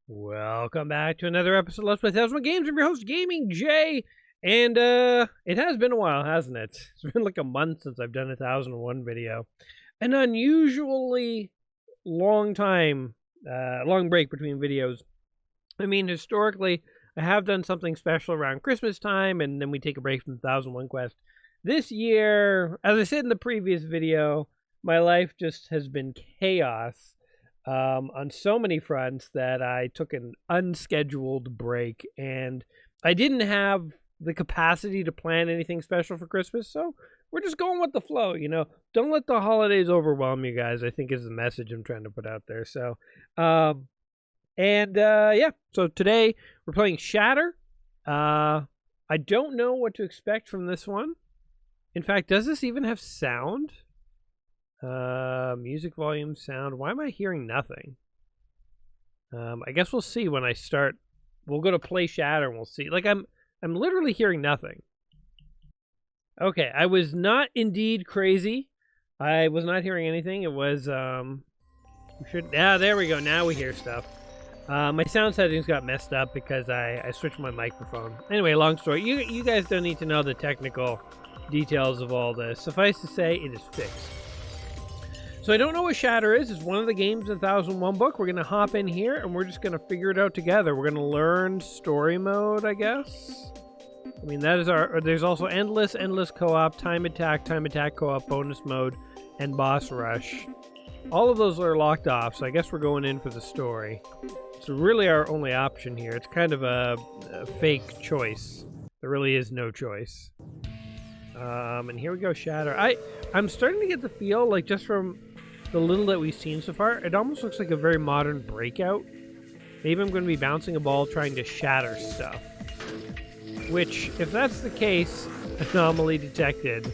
Welcome back to another episode of Let's Play 1001 Games. I'm your host, Gaming Jay, and it has been a while, hasn't it? It's been like a month since I've done a 1001 video. An unusually long time, long break between videos. I mean, historically, I have done something special around Christmas time, and then we take a break from the 1001 quest. This year, as I said in the previous video, my life just has been chaos. On so many fronts that I took an unscheduled break, and I didn't have the capacity to plan anything special for Christmas, so we're just going with the flow, you know. Don't let the holidays overwhelm you guys, I think is the message I'm trying to put out there. So, yeah, so today we're playing Shatter. I don't know what to expect from this one. In fact, does this even have sound? Music volume, sound. Why am I hearing nothing? I guess we'll see when I start. We'll go to play Shatter and we'll see. Like I'm literally hearing nothing. Okay, I was not indeed crazy. I was not hearing anything. It was there we go. Now we hear stuff. My sound settings got messed up because I switched my microphone. Anyway, long story. You guys don't need to know the technical details of all this. Suffice to say, it is fixed. So I don't know what Shatter is. It's one of the games in the 1001 book. We're going to hop in here, and we're just going to figure it out together. We're going to learn story mode, I guess. I mean, that is our... There's also endless co-op, time attack co-op, bonus mode, and boss rush. All of those are locked off, so I guess we're going in for the story. It's really our only option here. It's kind of a fake choice. There really is no choice. And here we go, Shatter. I'm starting to get the feel, like, just from the little that we've seen so far, it almost looks like a very modern Breakout. Maybe I'm going to be bouncing a ball trying to shatter stuff. Which, if that's the case, anomaly detected.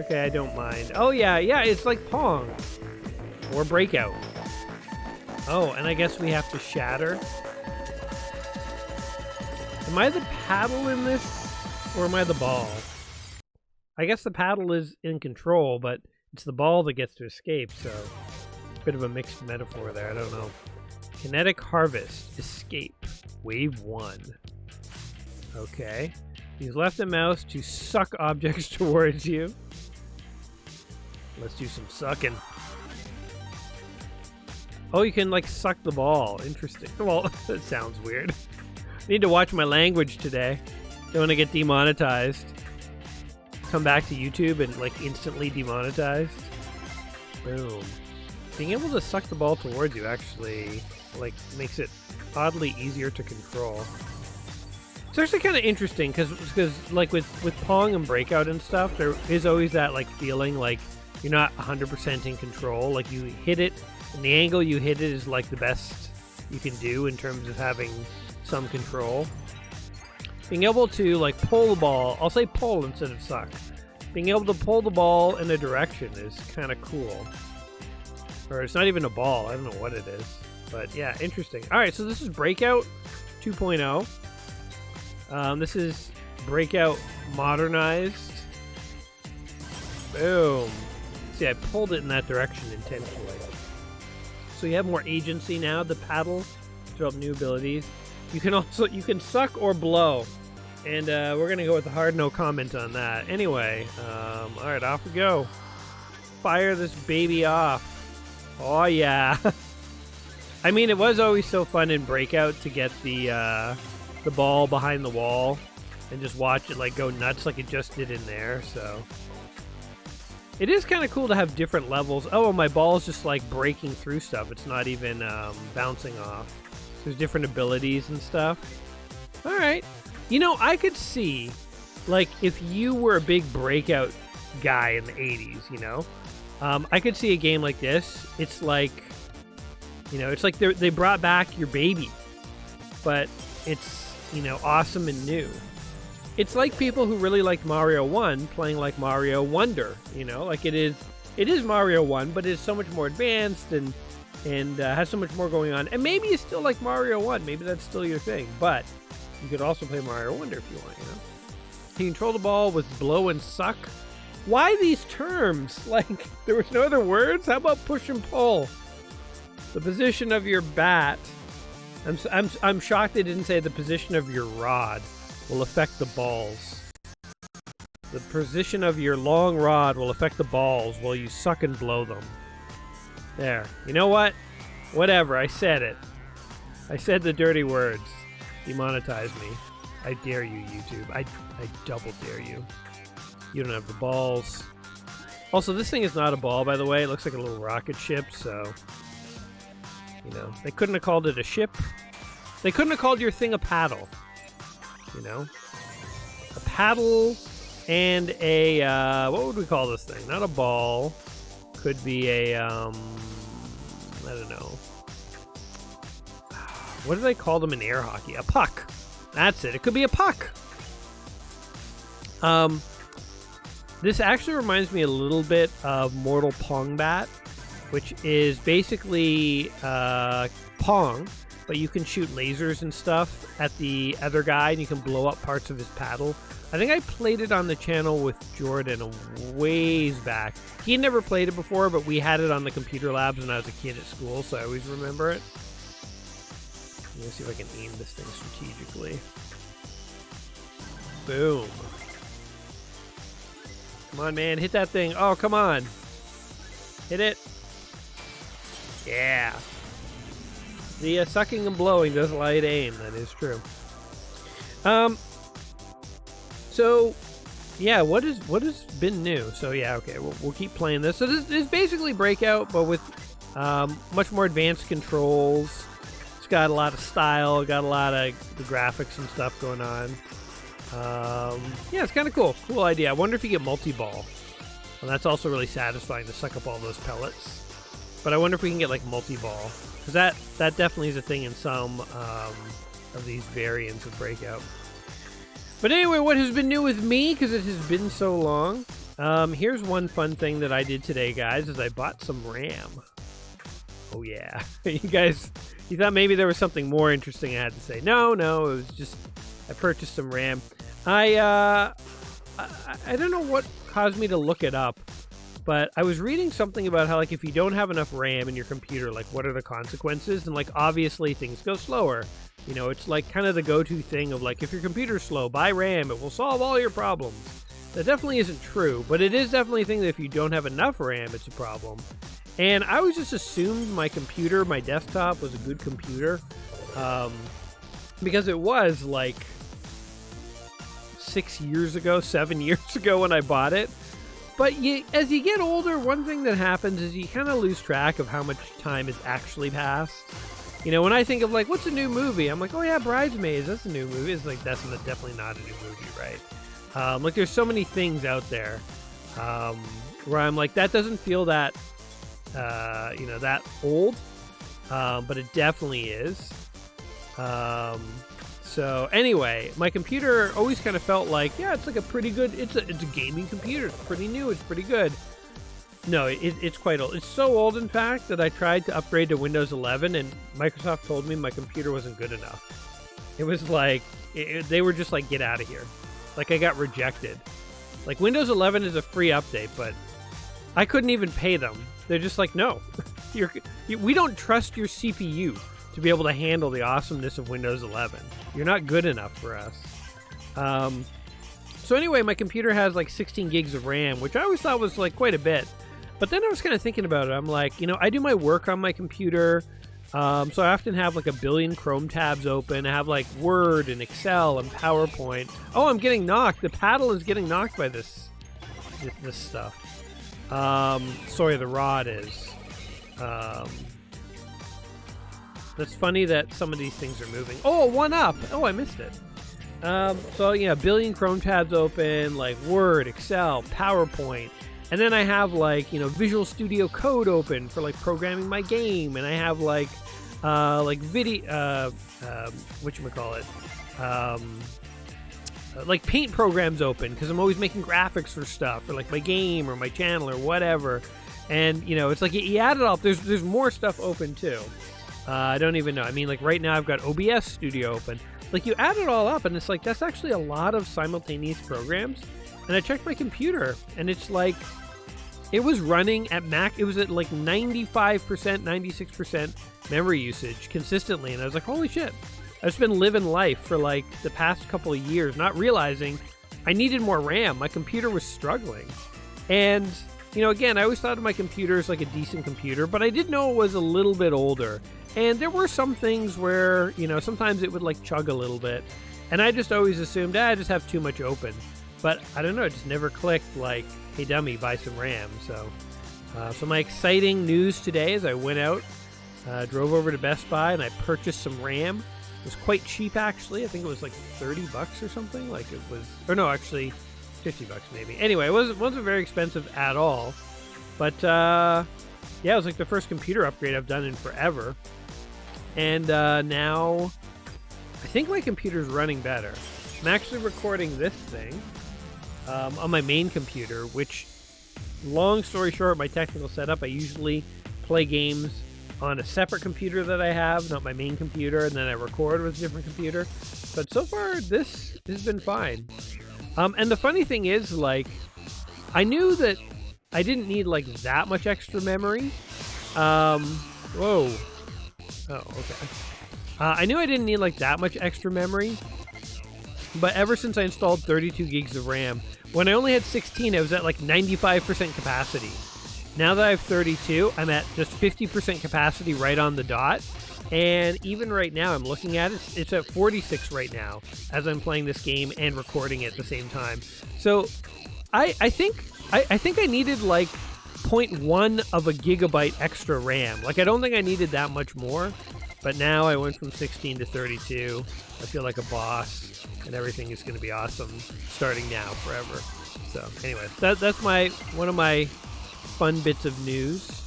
Okay, I don't mind. Oh, yeah, it's like Pong. Or Breakout. Oh, and I guess we have to shatter. Am I the paddle in this? Or am I the ball? I guess the paddle is in control, but it's the ball that gets to escape, so a bit of a mixed metaphor there, I don't know. Kinetic Harvest, Escape, Wave 1. Okay. Use left and mouse to suck objects towards you. Let's do some sucking. Oh, you can, like, suck the ball. Interesting. Well, that sounds weird. I need to watch my language today. Don't want to get demonetized. Come back to YouTube and, like, instantly demonetized. Boom. Being able to suck the ball towards you actually, like, makes it oddly easier to control. It's actually kind of interesting because like with Pong and Breakout and stuff, there is always that, like, feeling like you're not 100% in control. Like, you hit it and the angle you hit it is, like, the best you can do in terms of having some control. Being able to, like, pull the ball, I'll say pull instead of suck. Being able to pull the ball in a direction is kind of cool. Or it's not even a ball, I don't know what it is. But yeah, interesting. Alright, so this is Breakout 2.0. This is Breakout Modernized. Boom. See, I pulled it in that direction intentionally. So you have more agency now. The paddle develop new abilities. You can suck or blow. And we're going to go with the hard no comment on that. Anyway, alright, off we go. Fire this baby off. Oh, yeah. I mean, it was always so fun in Breakout to get the ball behind the wall and just watch it, like, go nuts like it just did in there, so. It is kind of cool to have different levels. Oh, my ball's just, like, breaking through stuff. It's not even bouncing off. There's different abilities and stuff. Alright. You know, I could see, like, if you were a big Breakout guy in the 80s, you know? I could see a game like this. It's like, you know, it's like they brought back your baby. But it's, you know, awesome and new. It's like people who really liked Mario 1 playing like Mario Wonder, you know? Like, it is Mario 1, but it's so much more advanced and has so much more going on. And maybe you still like Mario 1. Maybe that's still your thing. But you could also play Mario Wonder if you want, you know? You control the ball with blow and suck. Why these terms? Like, there was no other words? How about push and pull? The position of your bat. I'm shocked they didn't say the position of your rod will affect the balls. The position of your long rod will affect the balls while you suck and blow them. There. You know what? Whatever. I said it. I said the dirty words. Demonetize me. I dare you, YouTube. I double dare you. You don't have the balls. Also, this thing is not a ball, by the way. It looks like a little rocket ship, so... You know, they couldn't have called it a ship. They couldn't have called your thing a paddle. You know? A paddle and a, what would we call this thing? Not a ball. Could be a, I don't know. What do they call them in air hockey? A puck. That's it. It could be a puck. This actually reminds me a little bit of Mortal Pong Bat, which is basically Pong, but you can shoot lasers and stuff at the other guy, and you can blow up parts of his paddle. I think I played it on the channel with Jordan a ways back. He had never played it before, but we had it on the computer labs when I was a kid at school, so I always remember it. Let me see if I can aim this thing strategically. Boom. Come on, man. Hit that thing. Oh, come on. Hit it. Yeah. The sucking and blowing does allow you to aim. That is true. So, yeah, what has been new? So, yeah, okay, we'll keep playing this. So this is basically Breakout, but with much more advanced controls. It's got a lot of style, got a lot of the graphics and stuff going on. Yeah, it's kind of cool. Cool idea. I wonder if you get multi-ball. And that's also really satisfying to suck up all those pellets. But I wonder if we can get, like, multi-ball. Because that definitely is a thing in some of these variants of Breakout. But anyway, what has been new with me, because it has been so long. Here's one fun thing that I did today, guys, is I bought some RAM. Oh, yeah. You guys, you thought maybe there was something more interesting I had to say. No, it was just, I purchased some RAM. I don't know what caused me to look it up, but I was reading something about how, like, if you don't have enough RAM in your computer, like, what are the consequences? And, like, obviously things go slower. You know, it's like kind of the go-to thing of, like, if your computer's slow, buy RAM. It will solve all your problems. That definitely isn't true, but it is definitely a thing that if you don't have enough RAM, it's a problem. And I always just assumed my computer, my desktop, was a good computer. Because it was, like, 7 years ago when I bought it. But as you get older, one thing that happens is you kind of lose track of how much time has actually passed. You know, when I think of, like, what's a new movie? I'm like, oh, yeah, Bridesmaids, that's a new movie. It's like, that's definitely not a new movie, right? Like, there's so many things out there where I'm like, that doesn't feel that, you know, that old. But it definitely is. So, anyway, my computer always kind of felt like, yeah, it's like a pretty good, it's a gaming computer. It's pretty new. It's pretty good. No, it's quite old. It's so old, in fact, that I tried to upgrade to Windows 11, and Microsoft told me my computer wasn't good enough. It was like, they were just like, get out of here. Like, I got rejected. Like, Windows 11 is a free update, but I couldn't even pay them. They're just like, no. We don't trust your CPU to be able to handle the awesomeness of Windows 11. You're not good enough for us. So anyway, my computer has like 16 gigs of RAM, which I always thought was like quite a bit. But then I was kind of thinking about it. I'm like, you know, I do my work on my computer. So I often have like a billion Chrome tabs open. I have like Word and Excel and PowerPoint. Oh, I'm getting knocked. The paddle is getting knocked by this stuff. Sorry, the rod is. That's funny that some of these things are moving. Oh, 1-up. Oh, I missed it. So, yeah, a billion Chrome tabs open, like Word, Excel, PowerPoint. And then I have, like, you know, Visual Studio Code open for, like, programming my game. And I have, like video, whatchamacallit, like Paint programs open because I'm always making graphics for stuff, for, like, my game or my channel or whatever. And, you know, it's like you add it all. There's more stuff open, too. I don't even know. I mean, like, right now I've got OBS Studio open. like you add it all up and it's like, that's actually a lot of simultaneous programs. And I checked my computer and it's like, it was running at it was at like 95%, 96% memory usage consistently. And I was like, holy shit, I've just been living life for like the past couple of years, not realizing I needed more RAM. My computer was struggling. And, you know, again, I always thought of my computer as like a decent computer, but I did know it was a little bit older. And there were some things where, you know, sometimes it would like chug a little bit. And I just always assumed, I just have too much open. But I don't know, it just never clicked like, hey dummy, buy some RAM. So my exciting news today is I went out, drove over to Best Buy and I purchased some RAM. It was quite cheap actually. I think it was like $30 or something. Like it was, or no, actually $50 maybe. Anyway, it wasn't very expensive at all. But yeah, it was like the first computer upgrade I've done in forever. And now I think my computer's running better. I'm actually recording this thing on my main computer, which, long story short, my technical setup, I usually play games on a separate computer that I have, not my main computer, and then I record with a different computer. But so far, this has been fine. And the funny thing is, like, I knew that I didn't need, like, that much extra memory. Whoa. Oh, okay. I knew I didn't need, like, that much extra memory. But ever since I installed 32 gigs of RAM, when I only had 16, I was at, like, 95% capacity. Now that I have 32, I'm at just 50% capacity right on the dot. And even right now, I'm looking at it, it's at 46 right now as I'm playing this game and recording it at the same time. So I think I needed like 0.1 of a gigabyte extra RAM. Like, I don't think I needed that much more, but now I went from 16 to 32. I feel like a boss and everything is going to be awesome starting now forever. So anyway, that's one of my fun bits of news.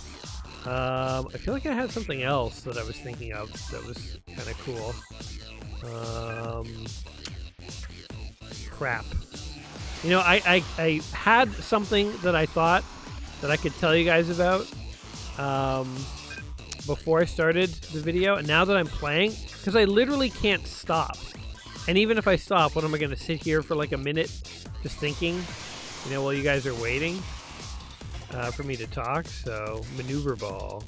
I feel like I had something else that I was thinking of that was kind of cool. Crap. You know, I had something that I thought that I could tell you guys about before I started the video, and now that I'm playing, because I literally can't stop. And even if I stop, what am I going to sit here for like a minute just thinking, you know, while you guys are waiting for me to talk? So, maneuver ball.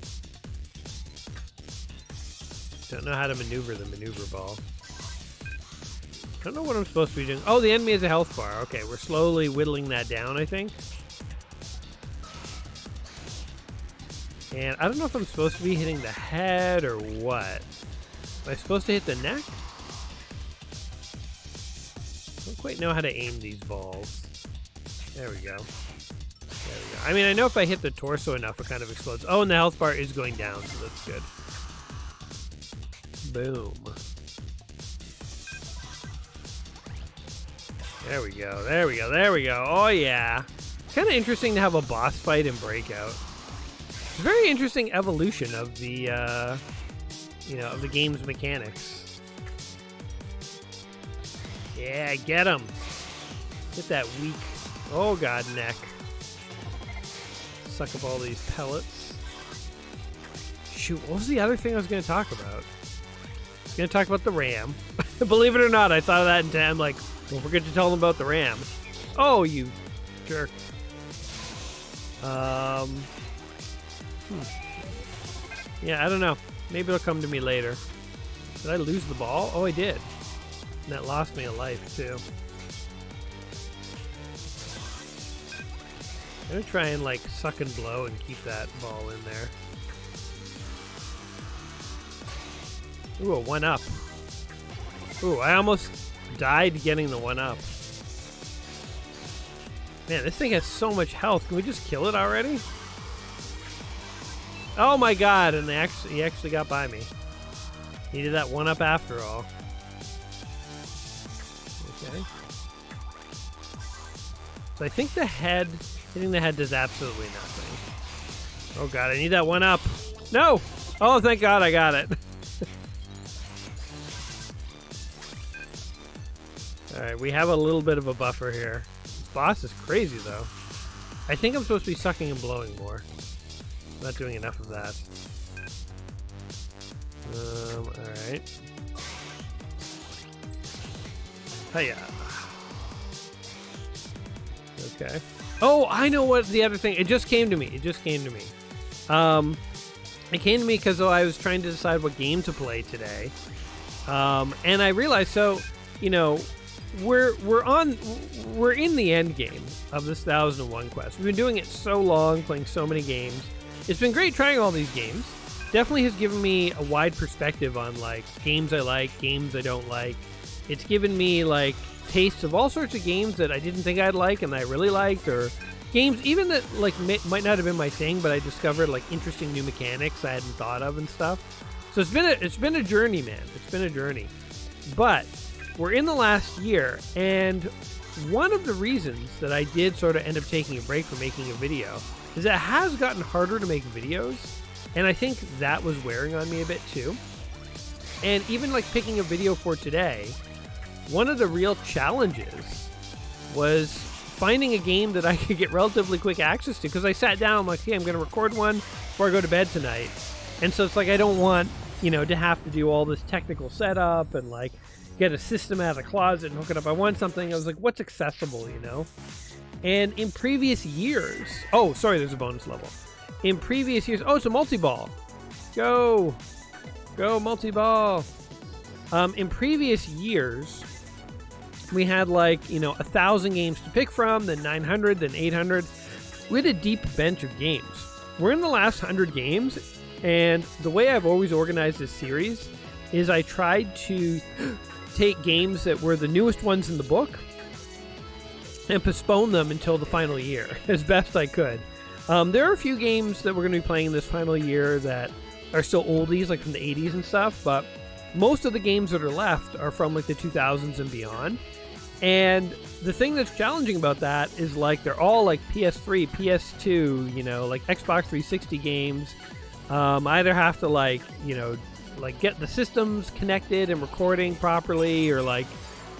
Don't know how to maneuver the maneuver ball. I don't know what I'm supposed to be doing. Oh, the enemy has a health bar. Okay, we're slowly whittling that down, I think. And I don't know if I'm supposed to be hitting the head or what. Am I supposed to hit the neck? I don't quite know how to aim these balls. There we go. There we go. I mean, I know if I hit the torso enough, it kind of explodes. Oh, and the health bar is going down, so that's good. Boom. There we go. There we go. There we go. Oh, yeah. It's kind of interesting to have a boss fight in Breakout. It's a very interesting evolution of the, you know, of the game's mechanics. Yeah, get him. Get that weak, oh god, neck. Suck up all these pellets. Shoot, what was the other thing I was going to talk about? I was going to talk about the RAM. Believe it or not, I thought of that in time, like, don't forget to tell them about the RAM. Oh, you jerk. Yeah, I don't know. Maybe it'll come to me later. Did I lose the ball? Oh, I did. And that lost me a life, too. I'm gonna try and, like, suck and blow and keep that ball in there. Ooh, a 1-up. Ooh, I almost died getting the 1-up. Man, this thing has so much health. Can we just kill it already? Oh my god, and he actually got by me. He did that 1-up after all. Okay. So I think hitting the head does absolutely nothing. Oh god, I need that 1-up. No! Oh, thank god I got it. Alright, we have a little bit of a buffer here. This boss is crazy though. I think I'm supposed to be sucking and blowing more. I'm not doing enough of that. Alright. Hiya. Okay. Oh, I know what the other thing. It just came to me. It came to me because I was trying to decide what game to play today, and I realized. So, you know, we're in the end game of this 1001 quest. We've been doing it so long, playing so many games. It's been great trying all these games. Definitely has given me a wide perspective on like games I like, games I don't like. It's given me like tastes of all sorts of games that I didn't think I'd like and that I really liked, or games even that like might not have been my thing, but I discovered like interesting new mechanics I hadn't thought of and stuff. So it's been a journey, man. It's been a journey. But we're in the last year, and one of the reasons that I did sort of end up taking a break from making a video is that it has gotten harder to make videos, and I think that was wearing on me a bit too. And even like picking a video for today, one of the real challenges was finding a game that I could get relatively quick access to, because I sat down, I'm like, hey, I'm going to record one before I go to bed tonight. And so it's like, I don't want, you know, to have to do all this technical setup and like get a system out of the closet and hook it up. I want something, I was like, what's accessible, you know? And in previous years, oh, sorry, there's a bonus level. In previous years, oh, it's a multi-ball. Go multi-ball. In previous years, we had like, you know, 1,000 games to pick from, then 900, then 800. We had a deep bench of games. We're in the last 100 games, and the way I've always organized this series is I tried to take games that were the newest ones in the book and postpone them until the final year as best I could. There are a few games that we're going to be playing this final year that are still oldies, like from the 80s and stuff, but most of the games that are left are from like the 2000s and beyond. And the thing that's challenging about that is like they're all like PS3, PS2, you know, like Xbox 360 games. I either have to like, you know, like get the systems connected and recording properly, or like,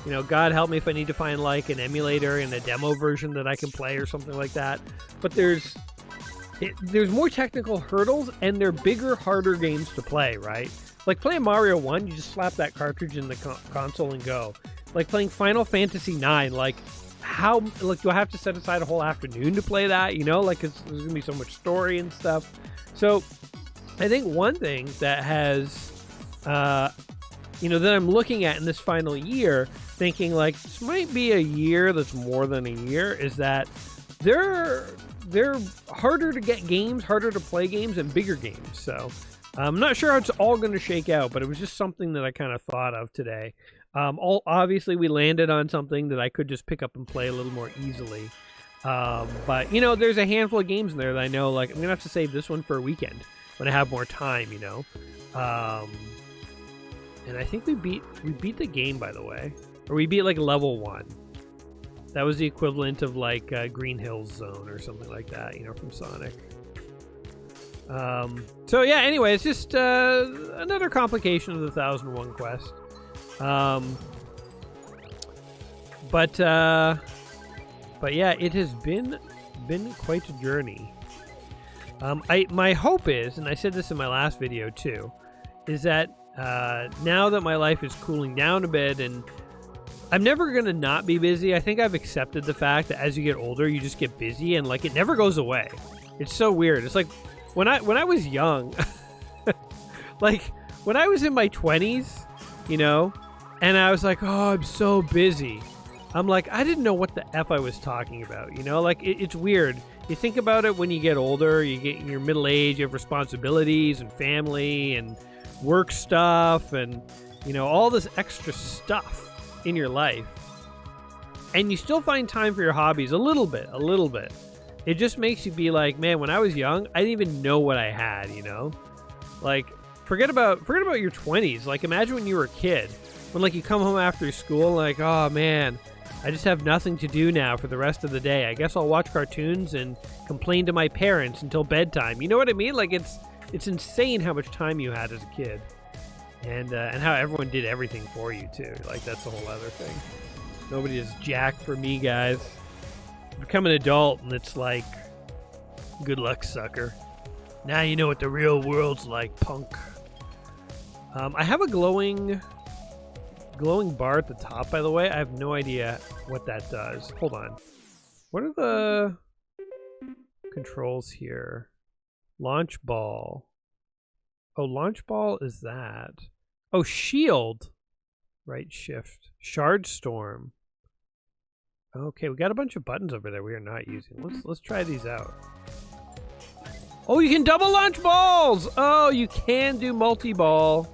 you know, God help me if I need to find like an emulator and a demo version that I can play or something like that. But there's more technical hurdles, and they're bigger, harder games to play, right? Like playing Mario 1, you just slap that cartridge in the console and go. Like playing Final Fantasy 9, like how, like, do I have to set aside a whole afternoon to play that? You know, like there's going to be so much story and stuff. So I think one thing that has, you know, that I'm looking at in this final year, thinking like this might be a year that's more than a year, is that they're harder to get games, harder to play games, and bigger games. So I'm not sure how it's all going to shake out, but it was just something that I kind of thought of today. Obviously, we landed on something that I could just pick up and play a little more easily. But, you know, there's a handful of games in there that I know, like, I'm going to have to save this one for a weekend when I have more time, you know. And I think we beat the game, by the way. Or we beat, like, level 1. That was the equivalent of, like, Green Hills Zone or something like that, you know, from Sonic. So, yeah, anyway, it's just another complication of the 1001 quest. But yeah, it has been quite a journey. My hope is, and I said this in my last video too, is that now that my life is cooling down a bit, and I'm never gonna not be busy. I think I've accepted the fact that as you get older, you just get busy, and like it never goes away. It's so weird. It's like when I was young, like when I was in my 20s, you know, and I was like, oh, I'm so busy. I'm like, I didn't know what the F I was talking about, you know? Like, it's weird. You think about it when you get older, you get in your middle age, you have responsibilities and family and work stuff and, you know, all this extra stuff in your life. And you still find time for your hobbies a little bit. It just makes you be like, man, when I was young, I didn't even know what I had, you know? Like, forget about your 20s. Like, imagine when you were a kid. When, like, you come home after school, like, oh, man, I just have nothing to do now for the rest of the day. I guess I'll watch cartoons and complain to my parents until bedtime. You know what I mean? Like, it's insane how much time you had as a kid. And how everyone did everything for you, too. Like, that's a whole other thing. Nobody is jack for me, guys. Become an adult, and it's like, good luck, sucker. Now you know what the real world's like, punk. I have a glowing glowing bar at the top, by the way, I have no idea what that does. Hold on. What are the controls here? Launch ball. Oh, launch ball is that. Oh, shield. Right shift. Shard storm. Okay, we got a bunch of buttons over there we are not using. Let's try these out. Oh, you can double launch balls! Oh, you can do multi-ball.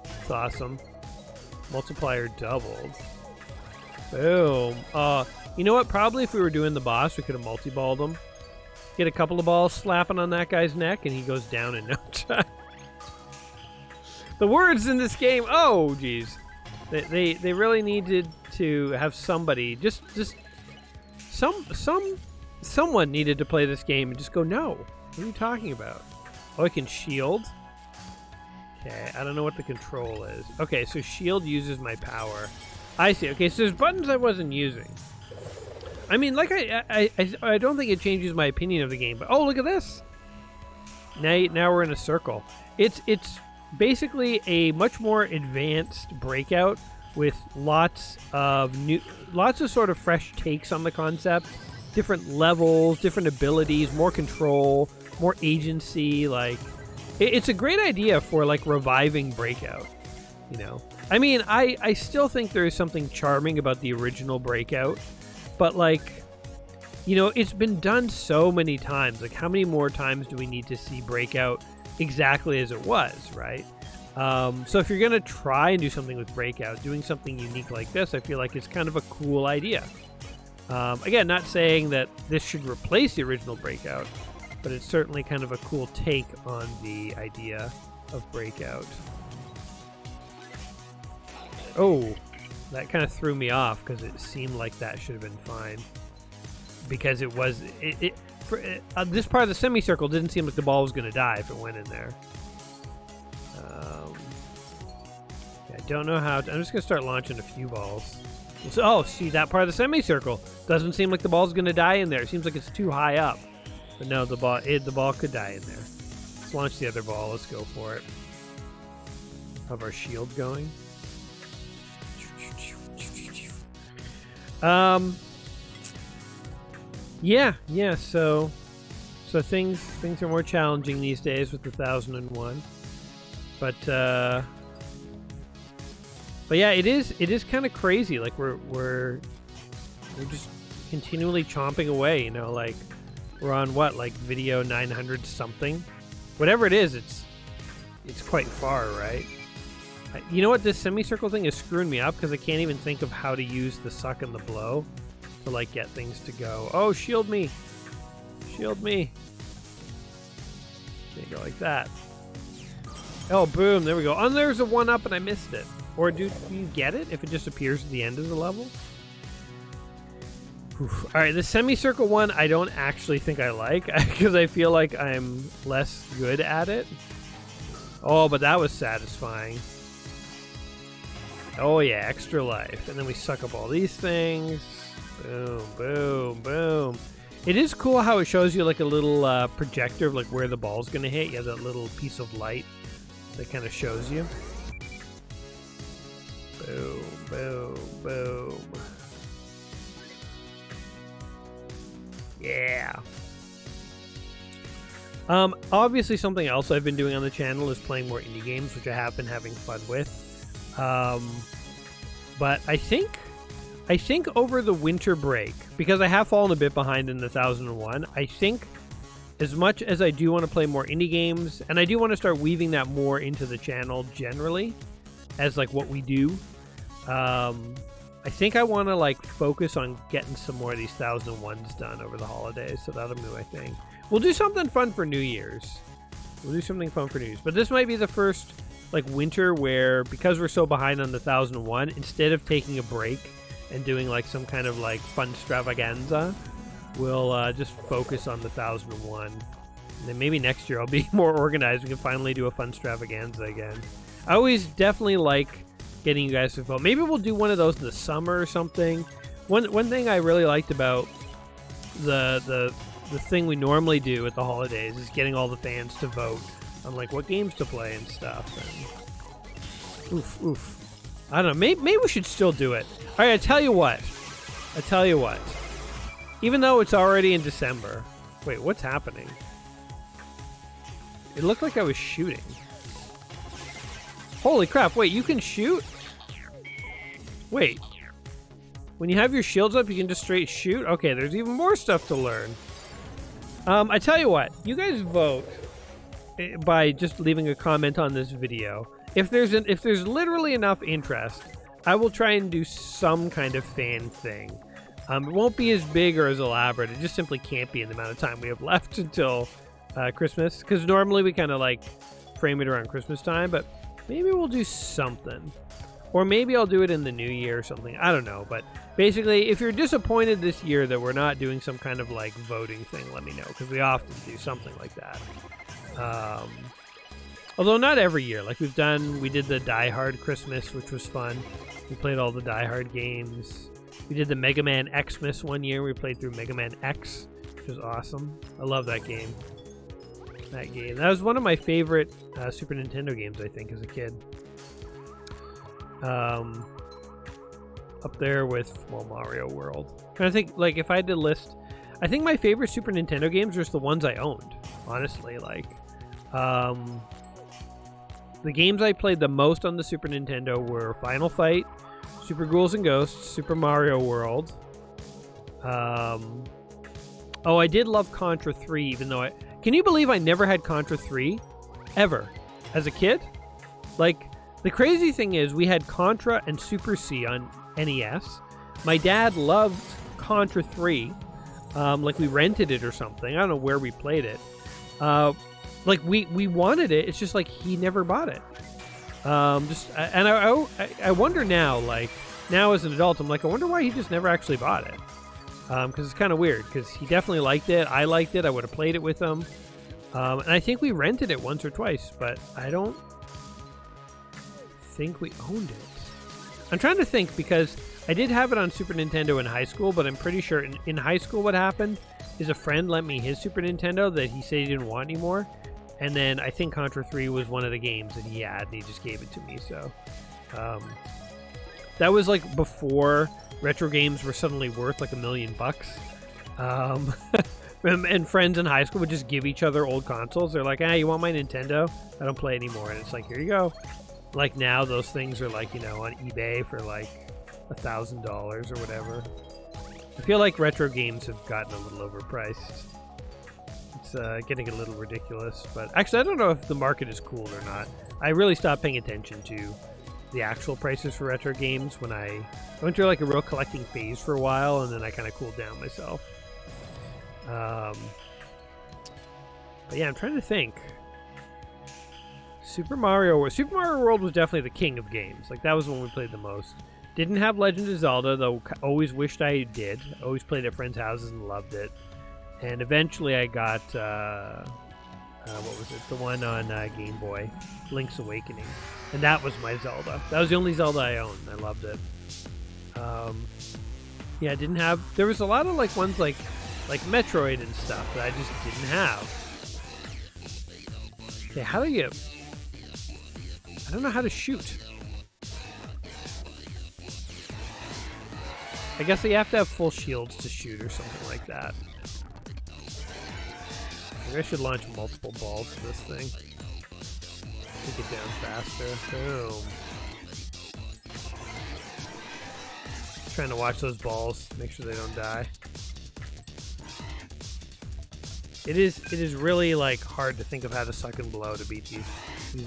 That's awesome. Multiplier doubled. Boom. You know what? Probably if we were doing the boss, we could have multi-balled him. Get a couple of balls slapping on that guy's neck, and he goes down in no time. The words in this game, oh, geez. They really needed to have somebody, someone needed to play this game and just go, no. What are you talking about? Oh, I can shield. Okay, I don't know what the control is. Okay, so shield uses my power. I see. Okay, so there's buttons I wasn't using. I mean, like I don't think it changes my opinion of the game, but oh, look at this. Now we're in a circle. It's basically a much more advanced Breakout with lots of sort of fresh takes on the concept, different levels, different abilities, more control, more agency. Like, it's a great idea for like reviving Breakout. You know, I mean, I still think there is something charming about the original Breakout, but like, you know, it's been done so many times. Like, how many more times do we need to see Breakout exactly as it was, right? So if you're going to try and do something with Breakout, doing something unique like this, I feel like it's kind of a cool idea. Again, not saying that this should replace the original Breakout, but it's certainly kind of a cool take on the idea of Breakout. Oh, that kind of threw me off because it seemed like that should have been fine. Because it was... this part of the semicircle didn't seem like the ball was going to die if it went in there. I don't know how to... I'm just going to start launching a few balls. Oh, see, that part of the semicircle doesn't seem like the ball's going to die in there. It seems like it's too high up. But no, the ball could die in there. Let's launch the other ball. Let's go for it. Have our shield going. Yeah, so things are more challenging these days with the 1001. But yeah, it is kind of crazy. Like we're just continually chomping away, you know, like we're on what, like video 900 something? Whatever it is, it's quite far, right? You know what, this semicircle thing is screwing me up because I can't even think of how to use the suck and the blow to like get things to go. Oh, shield me. Shield me. There you go, like that. Oh, boom, there we go. Oh, there's a 1-up and I missed it. Or do you get it if it just appears at the end of the level? Oof. All right, the semicircle one I don't actually think I like because I feel like I'm less good at it. Oh, but that was satisfying. Oh yeah, extra life. And then we suck up all these things. Boom, boom, boom. It is cool how it shows you like a little projector of like where the ball's going to hit. You have that little piece of light that kind of shows you. Boom, boom, boom. Yeah. Obviously something else I've been doing on the channel is playing more indie games, which I have been having fun with. But I think over the winter break, because I have fallen a bit behind in the 1001, I think as much as I do want to play more indie games, and I do want to start weaving that more into the channel generally, as like what we do, I think I want to like focus on getting some more of these 1001s done over the holidays, so that'll be my thing. We'll do something fun for New Year's. But this might be the first like winter where, because we're so behind on the 1001, instead of taking a break and doing like some kind of like fun extravaganza, we'll just focus on the 1001. And then maybe next year I'll be more organized. We can finally do a fun extravaganza again. I always definitely like getting you guys to vote. Maybe we'll do one of those in the summer or something. One thing I really liked about the thing we normally do at the holidays is getting all the fans to vote on like what games to play and stuff. And oof. I don't know. Maybe we should still do it. All right, I tell you what. Even though it's already in December. Wait, what's happening? It looked like I was shooting. Holy crap, wait, you can shoot? Wait. When you have your shields up, you can just straight shoot? Okay, there's even more stuff to learn. I tell you what, you guys vote by just leaving a comment on this video. If there's literally enough interest, I will try and do some kind of fan thing. It won't be as big or as elaborate. It just simply can't be in the amount of time we have left until Christmas. Because normally we kind of like frame it around Christmas time, but maybe we'll do something. Or maybe I'll do it in the new year or something. I don't know. But basically, if you're disappointed this year that we're not doing some kind of like voting thing, let me know. Because we often do something like that. Although not every year. Like we did the Die Hard Christmas, which was fun. We played all the Die Hard games. We did the Mega Man Xmas one year. We played through Mega Man X, which was awesome. I love that game. That was one of my favorite Super Nintendo games, I think, as a kid. Up there with, well, Mario World. And I think, like, if I had to list, I think my favorite Super Nintendo games are just the ones I owned, honestly. Like, the games I played the most on the Super Nintendo were Final Fight, Super Ghouls and Ghosts, Super Mario World. Oh, I did love Contra 3, even though can you believe I never had Contra 3? Ever. As a kid? Like, the crazy thing is, we had Contra and Super C on NES. My dad loved Contra 3. Like, we rented it or something. I don't know where we played it. Like, we wanted it. It's just, like, he never bought it. And I wonder now, like, now as an adult, I'm like, I wonder why he just never actually bought it. Because it's kind of weird, because he definitely liked it. I liked it. I would have played it with him. And I think we rented it once or twice, but I don't think we owned it. I'm trying to think, because I did have it on Super Nintendo in high school, but I'm pretty sure in high school what happened is a friend lent me his Super Nintendo that he said he didn't want anymore. And then I think Contra 3 was one of the games that he had, and he just gave it to me. So that was like before retro games were suddenly worth like $1 million. And friends in high school would just give each other old consoles. They're like, you want my Nintendo? I don't play anymore. And it's like, here you go. Like now those things are like, you know, on eBay for like $1,000 or whatever. I feel like retro games have gotten a little overpriced. It's getting a little ridiculous, but actually I don't know if the market is cool or not. I really stopped paying attention to the actual prices for retro games when I went through like a real collecting phase for a while, and then I kind of cooled down myself. But yeah, I'm trying to think. Super Mario World was definitely the king of games. Like, that was the one we played the most. Didn't have Legend of Zelda, though always wished I did. Always played at friends' houses and loved it. And eventually I got, what was it? The one on Game Boy, Link's Awakening. And that was my Zelda. That was the only Zelda I owned. I loved it. Yeah, I didn't have... There was a lot of, like, ones like Metroid and stuff that I just didn't have. Okay, how do you... I don't know how to shoot. I guess you have to have full shields to shoot or something like that. Maybe I should launch multiple balls to this thing. Take it down faster. Boom. Trying to watch those balls, make sure they don't die. It is really like hard to think of how to suck and blow to beat these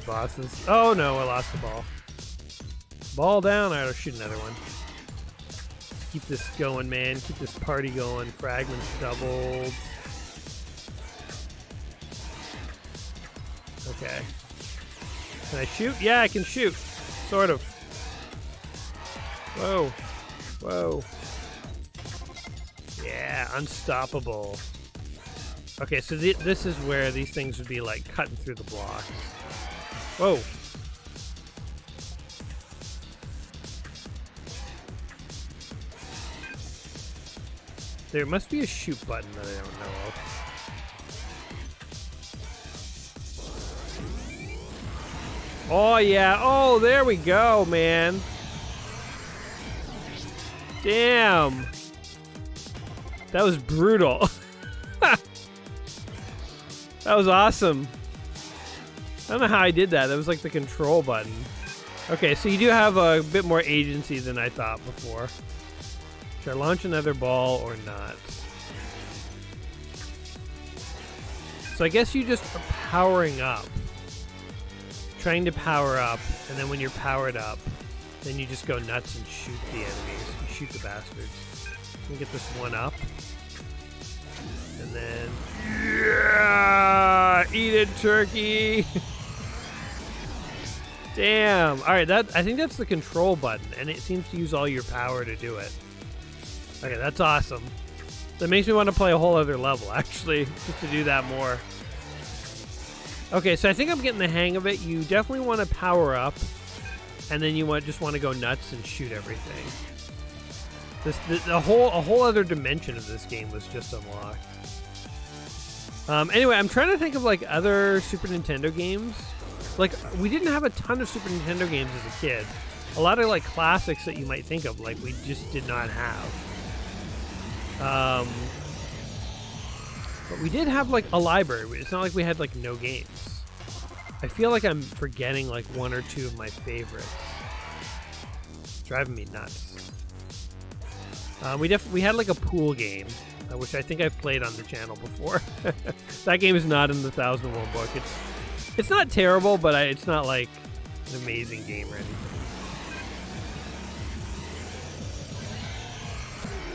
bosses. Oh no, I lost the ball. Ball down. Alright, I'll shoot another one. Keep this going, man. Keep this party going. Fragments doubled. Okay. Can I shoot? Yeah, I can shoot. Sort of. Whoa. Whoa. Yeah, unstoppable. Okay, so this is where these things would be like cutting through the block. Whoa. There must be a shoot button that I don't know of. Oh yeah, oh there we go, man. Damn. That was brutal. That was awesome. I don't know how I did that. That was like the control button. Okay, so you do have a bit more agency than I thought before. Should I launch another ball or not? So I guess you just are powering up. Trying to power up, and then when you're powered up, then you just go nuts and shoot the enemies. You shoot the bastards. Let me get this one up. And then... Yeah! Eat it, turkey! Damn! Alright, I think that's the control button, and it seems to use all your power to do it. Okay, that's awesome. That makes me want to play a whole other level, actually, just to do that more. Okay, so I think I'm getting the hang of it. You definitely want to power up, and then you just want to go nuts and shoot everything. A whole other dimension of this game was just unlocked. Anyway, I'm trying to think of like other Super Nintendo games. Like, we didn't have a ton of Super Nintendo games as a kid. A lot of like classics that you might think of, like we just did not have. But we did have like a library. It's not like we had like no games. I feel like I'm forgetting like one or two of my favorites. It's driving me nuts. We had like a pool game, which I think I've played on the channel before. That game is not in the 1001 book. It's not terrible, but it's not like an amazing game or anything.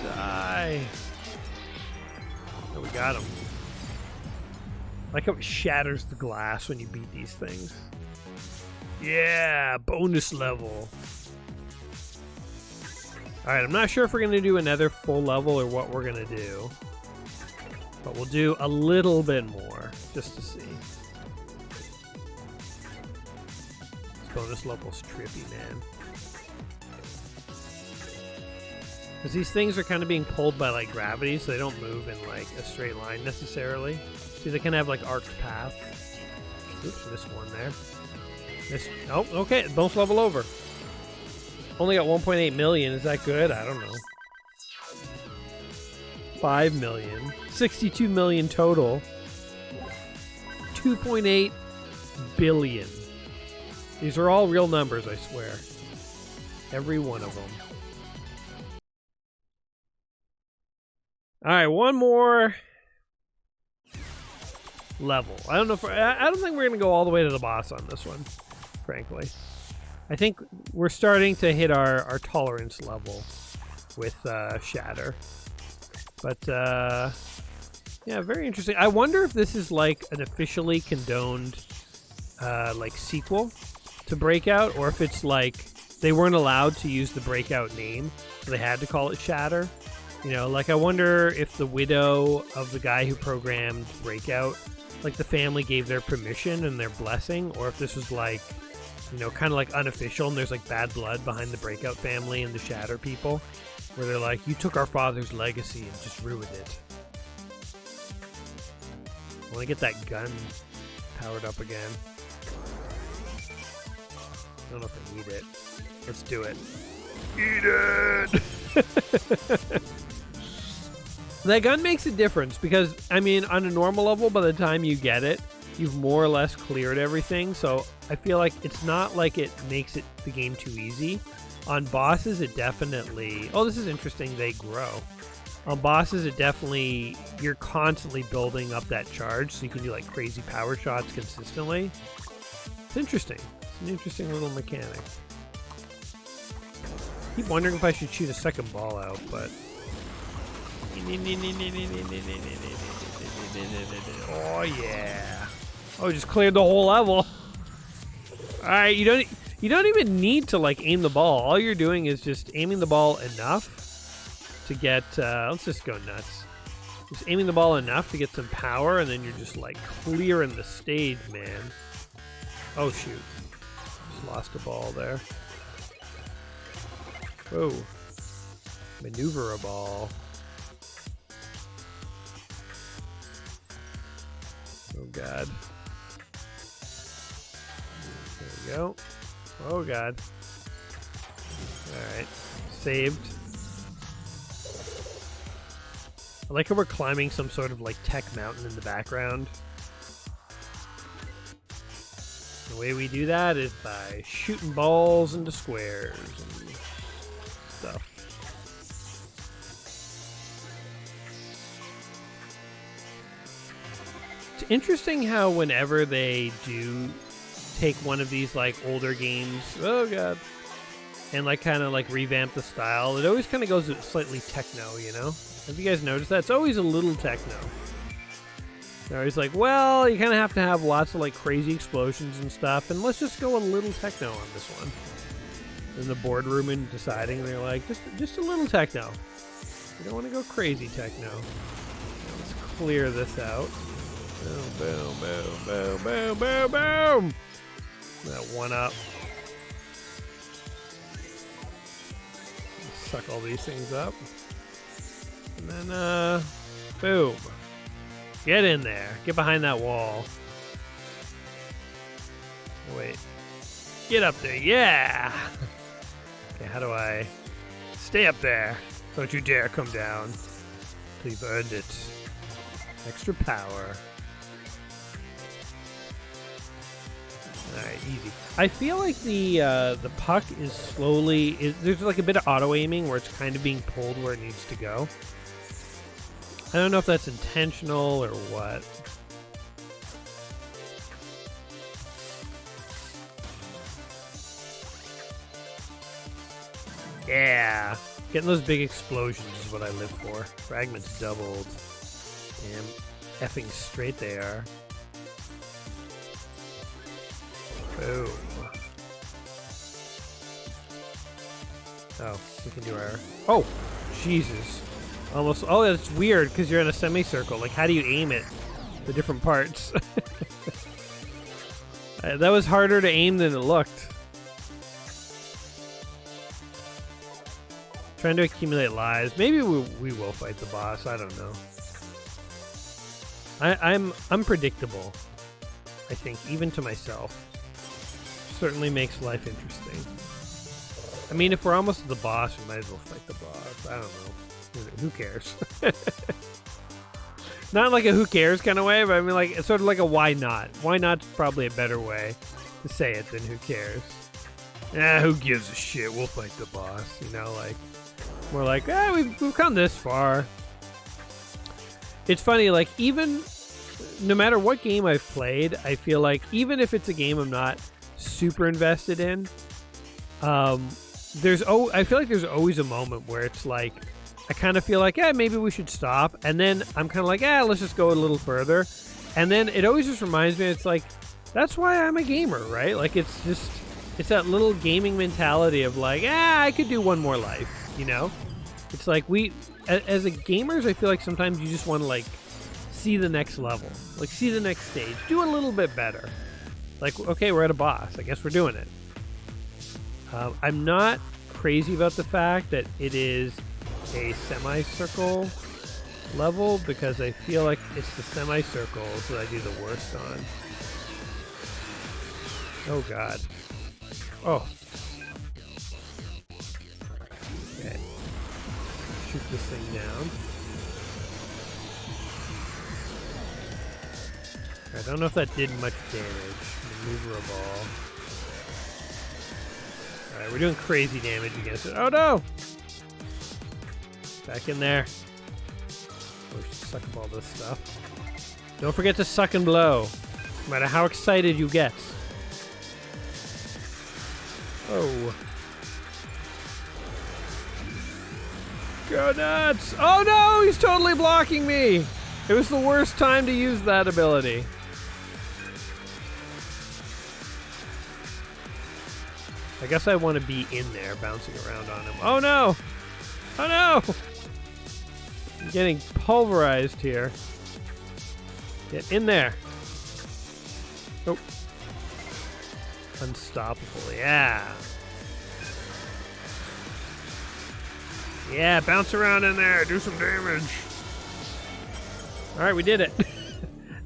Die. Oh, we got him. I like how it shatters the glass when you beat these things. Yeah, bonus level. Alright, I'm not sure if we're going to do another full level or what we're going to do. But we'll do a little bit more, just to see. This bonus level's trippy, man. Because these things are kind of being pulled by like gravity, so they don't move in like a straight line necessarily. See, they can have like arced paths. Oops, missed one there. Oh, okay, bonus level over. Only got 1.8 million. Is that good? I don't know. 5 million. 62 million total. 2.8 billion. These are all real numbers, I swear. Every one of them. Alright, one more level. I don't know if I don't think we're gonna go all the way to the boss on this one, frankly. I think we're starting to hit our tolerance level with Shatter. But yeah, very interesting. I wonder if this is like an officially condoned like sequel to Breakout, or if it's like they weren't allowed to use the Breakout name, so they had to call it Shatter. You know, like I wonder if the widow of the guy who programmed Breakout, like the family gave their permission and their blessing, or if this was like, you know, kind of like unofficial and there's like bad blood behind the Breakout family and the Shatter people, where they're like, you took our father's legacy and just ruined it. I want to get that gun powered up again. I don't know if I need it. Let's do it. Eat it! That gun makes a difference because, I mean, on a normal level, by the time you get it, you've more or less cleared everything. So I feel like it's not like it makes the game too easy. On bosses, it definitely... Oh, this is interesting. They grow. On bosses, it definitely... You're constantly building up that charge, so you can do like crazy power shots consistently. It's interesting. It's an interesting little mechanic. I keep wondering if I should shoot a second ball out, but... Oh yeah! Oh, just cleared the whole level. All right, you don't even need to like aim the ball. All you're doing is just aiming the ball enough to get. Let's just go nuts. Just aiming the ball enough to get some power, and then you're just like clearing the stage, man. Oh shoot! Just lost a ball there. Whoa! Maneuver a ball. Oh god. There we go. Oh god. Alright. Saved. I like how we're climbing some sort of like tech mountain in the background. The way we do that is by shooting balls into squares and stuff. It's interesting how whenever they do take one of these like older games, oh god, and like kind of like revamp the style, it always kind of goes slightly techno, you know? Have you guys noticed that? It's always a little techno. They're always like, well, you kind of have to have lots of like crazy explosions and stuff, and let's just go a little techno on this one. In the boardroom and deciding, they're like, just a little techno. We don't want to go crazy techno. Let's clear this out. Boom, boom, boom, boom, boom, boom, boom. That one up. Suck all these things up. And then, boom. Get in there. Get behind that wall. Oh, wait. Get up there. Yeah! Okay, how do I stay up there? Don't you dare come down. Till you've earned it. Extra power. Alright, easy. I feel like the puck is slowly... there's like a bit of auto-aiming where it's kind of being pulled where it needs to go. I don't know if that's intentional or what. Yeah! Getting those big explosions is what I live for. Fragments doubled. Damn effing straight they are. Boom. Oh, we can do our... Oh! Jesus. Almost... Oh, that's weird, because you're in a semicircle. Like, how do you aim it? The different parts. That was harder to aim than it looked. Trying to accumulate lives. Maybe we will fight the boss. I don't know. I'm unpredictable. I think, even to myself. Certainly makes life interesting. I mean, if we're almost to the boss, we might as well fight the boss. I don't know. Who cares? Not like a who cares kind of way, but I mean, like, it's sort of like a why not. Why not's probably a better way to say it than who cares. Who gives a shit? We'll fight the boss. You know, like, more like, we've come this far. It's funny, like, even no matter what game I've played, I feel like even if it's a game I'm not super invested in, I feel like there's always a moment where it's like, I kind of feel like, maybe we should stop, and then I'm kind of like, let's just go a little further, and then it always just reminds me, it's like, that's why I'm a gamer, right? Like, it's that little gaming mentality of like, I could do one more life, you know? It's like as a gamers, I feel like sometimes you just want to like see the next level, like see the next stage, do a little bit better. Like, okay, we're at a boss. I guess we're doing it. I'm not crazy about the fact that it is a semicircle level because I feel like it's the semicircles that I do the worst on. Oh, God. Oh. Okay. Shoot this thing down. I don't know if that did much damage. Maneuver a ball. Alright, we're doing crazy damage against it. Oh no! Back in there. We should suck up all this stuff. Don't forget to suck and blow. No matter how excited you get. Oh. Go nuts! Oh no! He's totally blocking me! It was the worst time to use that ability. I guess I want to be in there, bouncing around on him. Oh no! Oh no! I'm getting pulverized here. Get in there. Oh. Unstoppable, yeah. Yeah, bounce around in there, do some damage. Alright, we did it.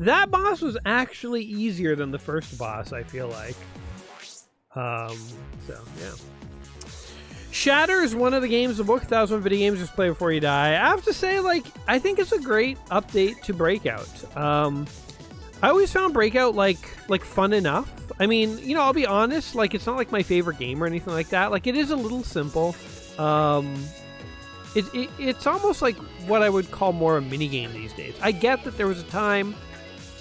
That boss was actually easier than the first boss, I feel like. So, yeah. Shatter is one of the games, the book, 1,001 Video Games Just Play Before You Die. I have to say, like, I think it's a great update to Breakout. I always found Breakout, like fun enough. I mean, you know, I'll be honest, like, it's not like my favorite game or anything like that. Like, it is a little simple. It's almost like what I would call more a mini game these days. I get that there was a time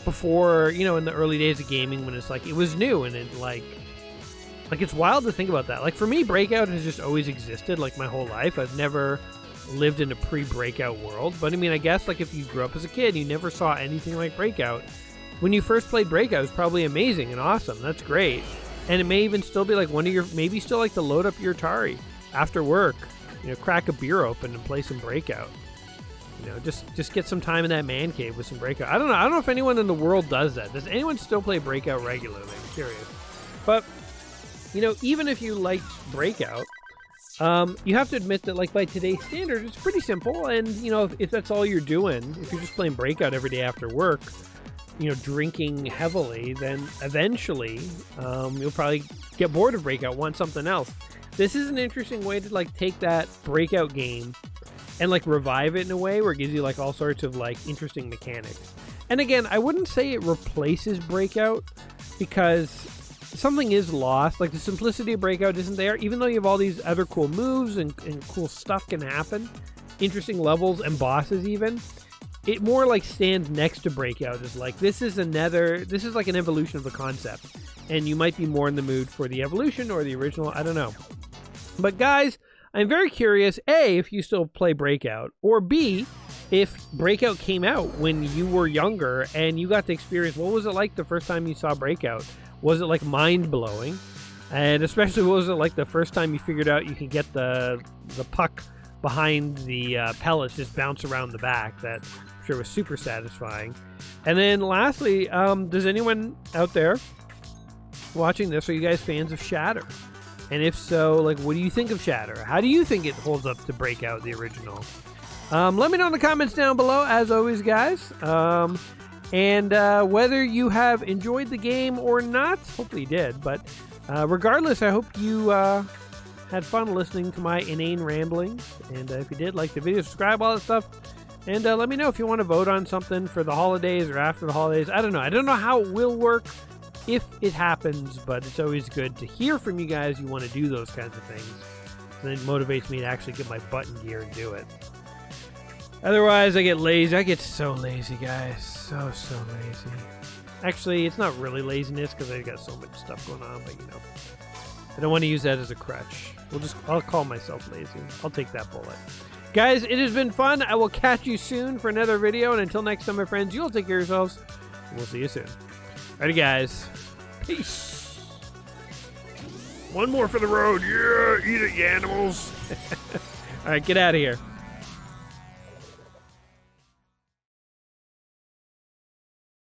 before, you know, in the early days of gaming when it's like, it was new and it, like, it's wild to think about that. Like, for me, Breakout has just always existed, like, my whole life. I've never lived in a pre-Breakout world. But, I mean, I guess, like, if you grew up as a kid and you never saw anything like Breakout, when you first played Breakout, it was probably amazing and awesome. That's great. And it may even still be, like, one of your... Maybe still, like, to load up your Atari after work. You know, crack a beer open and play some Breakout. You know, just get some time in that man cave with some Breakout. I don't know if anyone in the world does that. Does anyone still play Breakout regularly? I'm curious. But... you know, even if you liked Breakout, you have to admit that, like, by today's standards, it's pretty simple. And, you know, if that's all you're doing, if you're just playing Breakout every day after work, you know, drinking heavily, then eventually you'll probably get bored of Breakout, want something else. This is an interesting way to, like, take that Breakout game and, like, revive it in a way where it gives you, like, all sorts of, like, interesting mechanics. And again, I wouldn't say it replaces Breakout because... something is lost. Like, the simplicity of Breakout isn't there, even though you have all these other cool moves and cool stuff can happen, interesting levels and bosses even. It more like stands next to Breakout as like, this is like an evolution of the concept, and you might be more in the mood for the evolution or the original, I don't know. But guys, I'm very curious, A, if you still play Breakout, or B, if Breakout came out when you were younger and you got to experience, what was it like the first time you saw Breakout? Was it, like, mind-blowing? And especially, what was it like the first time you figured out you could get the puck behind the pellets just bounce around the back? That I'm sure was super satisfying. And then lastly, does anyone out there watching this, are you guys fans of Shatter? And if so, like, what do you think of Shatter? How do you think it holds up to Breakout, the original? Let me know in the comments down below, as always, guys. And whether you have enjoyed the game or not, hopefully you did, but regardless, I hope you had fun listening to my inane ramblings. And if you did, like the video, subscribe, all that stuff. And let me know if you want to vote on something for the holidays or after the holidays. I don't know. I don't know how it will work if it happens, but it's always good to hear from you guys. You want to do those kinds of things. And it motivates me to actually get my button gear and do it. Otherwise, I get lazy. I get so lazy, guys. So lazy. Actually, it's not really laziness because I got so much stuff going on, but, you know, I don't want to use that as a crutch. I'll call myself lazy. I'll take that bullet. Guys, it has been fun. I will catch you soon for another video. And until next time, my friends, you'll take care of yourselves. And we'll see you soon. Alrighty, guys. Peace. One more for the road. Yeah, eat it, you animals. All right, get out of here.